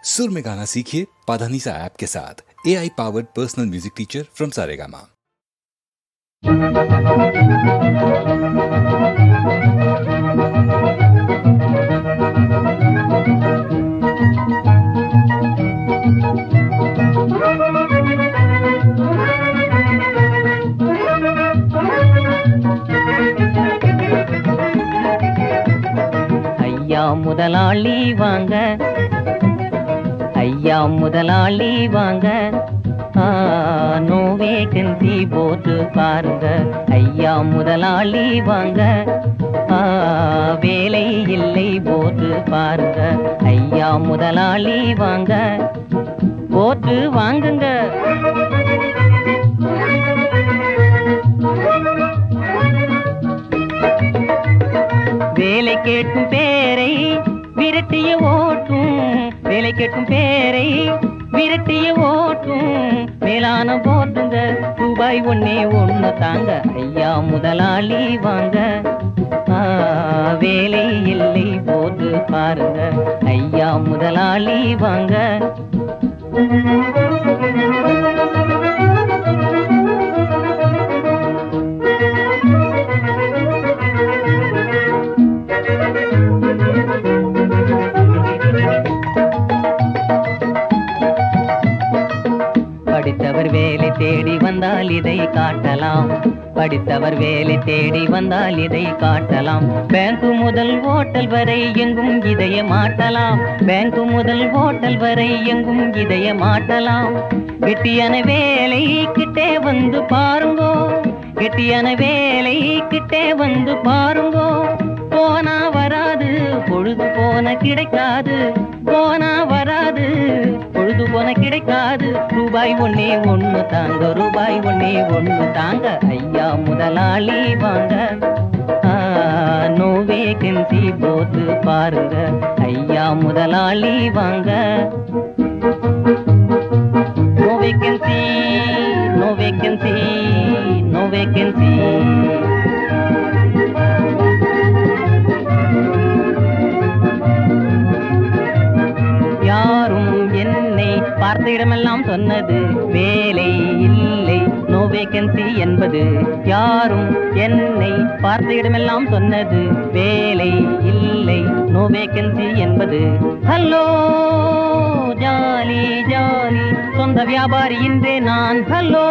सुर में गाना सीखिए पाधानीसा ऐप के साथ। AI powered personal music teacher from Saregama. ஐயா முதலாளி வாங்க, ஐயா முதலாளி வாங்க, நோ வேகன்சி போட்டு பாருங்க. ஐயா முதலாளி வாங்க, வேலை இல்லை போட்டு பாருங்க. ஐயா முதலாளி வாங்க, போட்டு வாங்குங்க. வேலை கேட்கும் பேரை விரட்டிய ஓட்டும், வேலை கேட்கும் பேரை விரட்டிய ஓட்டும், மேலான போட்டுங்க. ரூபாய் ஒன்னே ஒண்ணு தாங்க. ஐயா முதலாளி வாங்க, வேலை இல்லை போட்டு பாருங்க. ஐயா முதலாளி வாங்க. படித்தவர் வேலை தேடி வந்தால் இதை காட்டலாம், படித்தவர் வேலை தேடி வந்தால் இதை காட்டலாம். பேங்கு முதல் ஹோட்டல் வரை எங்கும் இதைய மாட்டலாம், பேங்கு முதல் ஹோட்டல் வரை எங்கும் இதைய மாட்டலாம். கெட்டியான வேலை கிட்டே வந்து பாருங்கோ, கெட்டியான வேலை கிட்டே வந்து பாருங்கோ. போனா வராது பொழுது போன கிடைக்காது, போனா வராது பொழுது போன கிடைக்காது. ரூபாய் ஒன்னே ஒண்ணு தாங்க, ரூபாய் ஒன்னே ஒண்ணு தாங்க. ஐயா முதலாளி வாங்க, நோ வேகன்சி போட்டு பாருங்க. ஐயா முதலாளி வாங்க. No vacancy, no vacancy, no vacancy. யாரும் என்னை பார்த்த இடமெல்லாம் சொன்னது வேலை இல்லை, நோ வேகன்சி என்பது. யாரும் என்னை பார்த்த இடமெல்லாம் சொன்னது வேலை இல்லை, நோ வேகன்சி என்பது. ஹலோ ஜாலி ஜாலி, சொந்த வியாபாரி இன்றே நான். ஹலோ